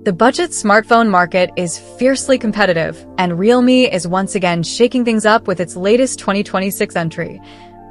The budget smartphone market is fiercely competitive, and Realme is once again shaking things up with its latest 2026 entry,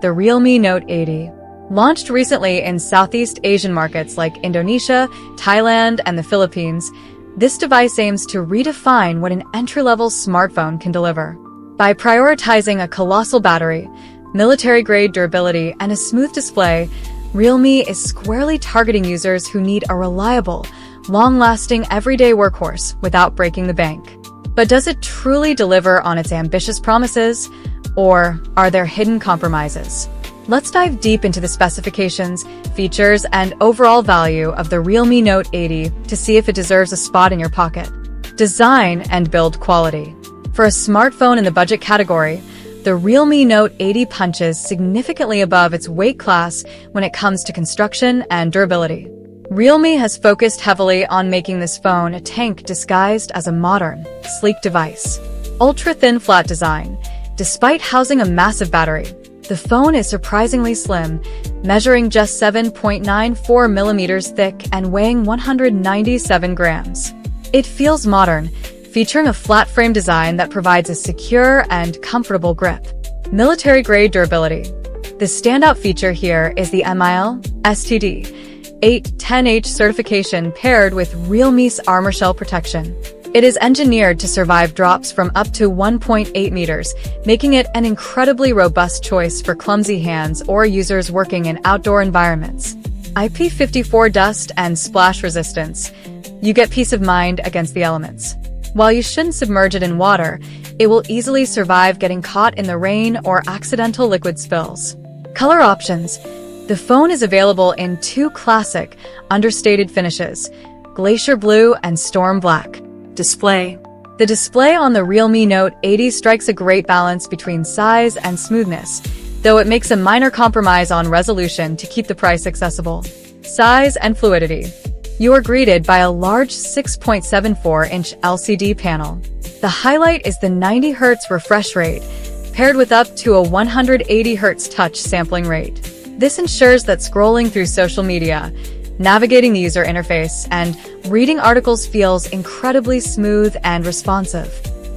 the Realme Note 80. Launched recently in Southeast Asian markets like Indonesia, Thailand, and the Philippines, this device aims to redefine what an entry-level smartphone can deliver. By prioritizing a colossal battery, military-grade durability, and a smooth display, Realme is squarely targeting users who need a reliable, long-lasting everyday workhorse without breaking the bank. But does it truly deliver on its ambitious promises, or are there hidden compromises? Let's dive deep into the specifications, features, and overall value of the Realme Note 80 to see if it deserves a spot in your pocket. Design and build quality. For a smartphone in the budget category, the Realme Note 80 punches significantly above its weight class when it comes to construction and durability. Realme has focused heavily on making this phone a tank disguised as a modern, sleek device. Ultra-thin flat design. Despite housing a massive battery, the phone is surprisingly slim, measuring just 7.94 millimeters thick and weighing 197 grams. It feels modern, featuring a flat frame design that provides a secure and comfortable grip. Military-grade durability. The standout feature here is the MIL STD 810H certification paired with Realme's armor shell protection. It is engineered to survive drops from up to 1.8 meters, making it an incredibly robust choice for clumsy hands or users working in outdoor environments. IP54 dust and splash resistance. You get peace of mind against the elements. While you shouldn't submerge it in water, it will easily survive getting caught in the rain or accidental liquid spills. Color options. The phone is available in two classic, understated finishes, Glacier Blue and Storm Black. Display. The display on the Realme Note 80 strikes a great balance between size and smoothness, though it makes a minor compromise on resolution to keep the price accessible. Size and fluidity. You are greeted by a large 6.74-inch LCD panel. The highlight is the 90 Hz refresh rate, paired with up to a 180 Hz touch sampling rate. This ensures that scrolling through social media, navigating the user interface, and reading articles feels incredibly smooth and responsive.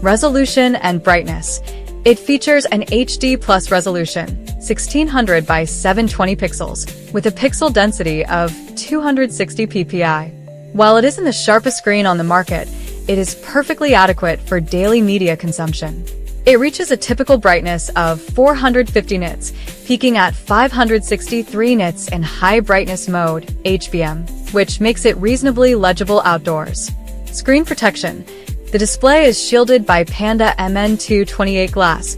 Resolution and brightness. It features an HD plus resolution, 1600 by 720 pixels, with a pixel density of 260 ppi. While it isn't the sharpest screen on the market, it is perfectly adequate for daily media consumption. It reaches a typical brightness of 450 nits, peaking at 563 nits in high brightness mode, HBM, which makes it reasonably legible outdoors. Screen protection. The display is shielded by Panda MN228 glass,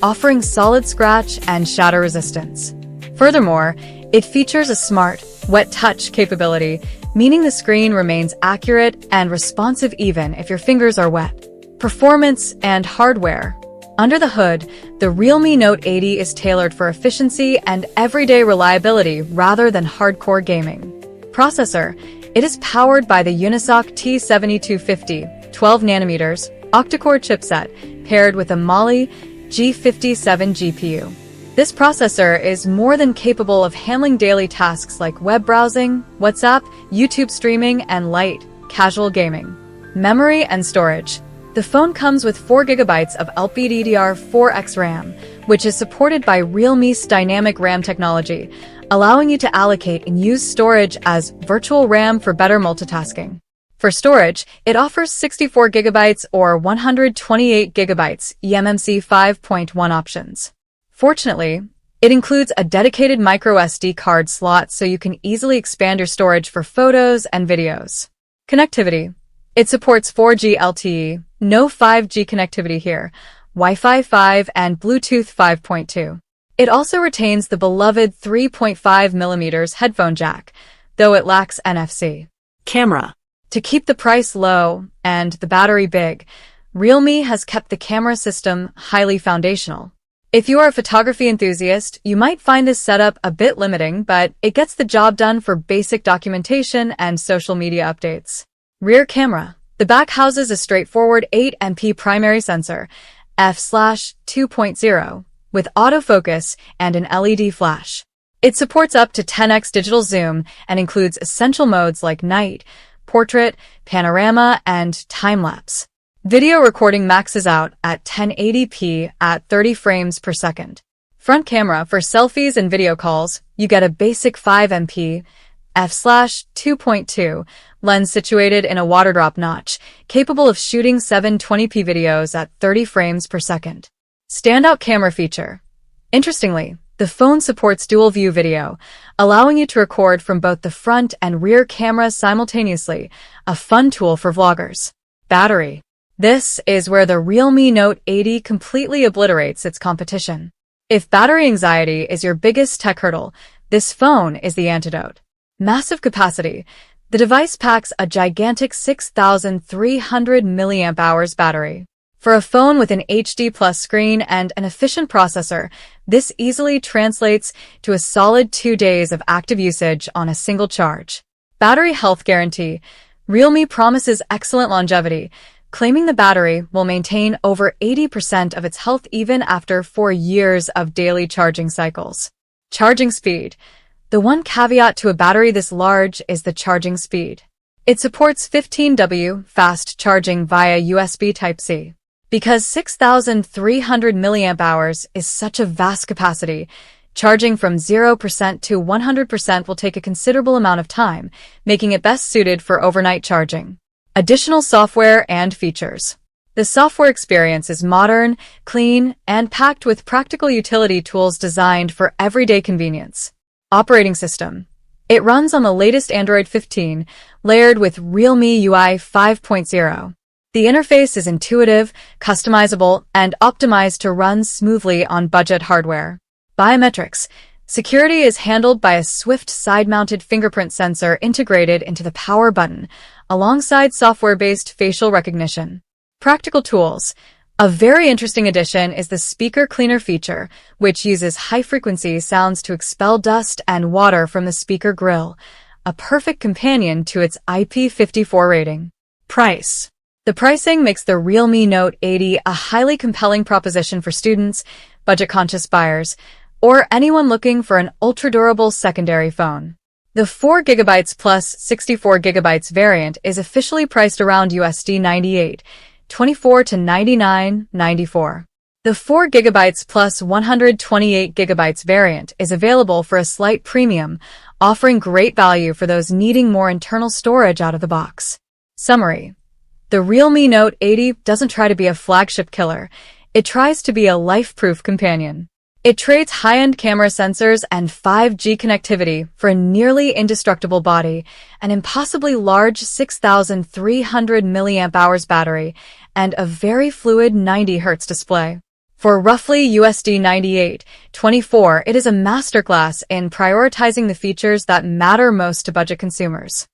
offering solid scratch and shatter resistance. Furthermore, it features a smart, wet touch capability, meaning the screen remains accurate and responsive even if your fingers are wet. Performance and hardware. Under the hood, the Realme Note 80 is tailored for efficiency and everyday reliability rather than hardcore gaming. Processor. It is powered by the Unisoc T7250, 12 nanometers, octa-core chipset, paired with a Mali G57 GPU. This processor is more than capable of handling daily tasks like web browsing, WhatsApp, YouTube streaming, and light, casual gaming. Memory and storage. The phone comes with 4 GB of LPDDR4X RAM, which is supported by Realme's dynamic RAM technology, allowing you to allocate and use storage as virtual RAM for better multitasking. For storage, it offers 64 GB or 128 GB eMMC 5.1 options. Fortunately, it includes a dedicated microSD card slot so you can easily expand your storage for photos and videos. Connectivity. It supports 4G LTE, no 5G connectivity here, Wi-Fi 5 and Bluetooth 5.2. It also retains the beloved 3.5mm headphone jack, though it lacks NFC. Camera. To keep the price low and the battery big, Realme has kept the camera system highly foundational. If you are a photography enthusiast, you might find this setup a bit limiting, but it gets the job done for basic documentation and social media updates. Rear camera. The back houses a straightforward 8MP primary sensor, f/2.0, with autofocus and an LED flash. It supports up to 10x digital zoom and includes essential modes like night, portrait, panorama, and time-lapse. Video recording maxes out at 1080p at 30 frames per second. Front camera for selfies and video calls, you get a basic 5MP f/2.2 lens situated in a water drop notch, capable of shooting 720p videos at 30 frames per second. Standout camera feature. Interestingly, the phone supports dual-view video, allowing you to record from both the front and rear cameras simultaneously, a fun tool for vloggers. Battery. This is where the Realme Note 80 completely obliterates its competition. If battery anxiety is your biggest tech hurdle, this phone is the antidote. Massive capacity. The device packs a gigantic 6,300 mAh battery. For a phone with an HD+ screen and an efficient processor, this easily translates to a solid 2 days of active usage on a single charge. Battery health guarantee. Realme promises excellent longevity, claiming the battery will maintain over 80% of its health even after 4 years of daily charging cycles. Charging speed. The one caveat to a battery this large is the charging speed. It supports 15W fast charging via USB Type-C. Because 6,300 mAh is such a vast capacity, charging from 0% to 100% will take a considerable amount of time, making it best suited for overnight charging. Additional software and features. The software experience is modern, clean, and packed with practical utility tools designed for everyday convenience. Operating system. It runs on the latest Android 15, layered with Realme UI 5.0. The interface is intuitive, customizable, and optimized to run smoothly on budget hardware. Biometrics. Security is handled by a swift side-mounted fingerprint sensor integrated into the power button, alongside software-based facial recognition. Practical tools. A very interesting addition is the speaker cleaner feature, which uses high-frequency sounds to expel dust and water from the speaker grill, a perfect companion to its IP54 rating. Price. The pricing makes the Realme Note 80 a highly compelling proposition for students, budget-conscious buyers, or anyone looking for an ultra-durable secondary phone. The 4GB plus 64GB variant is officially priced around $98.24 to $99.94. The 4GB plus 128GB variant is available for a slight premium, offering great value for those needing more internal storage out of the box. Summary. The Realme Note 80 doesn't try to be a flagship killer, it tries to be a life-proof companion. It trades high-end camera sensors and 5G connectivity for a nearly indestructible body, an impossibly large 6,300 mAh battery, and a very fluid 90Hz display. For roughly $98.24, it is a masterclass in prioritizing the features that matter most to budget consumers.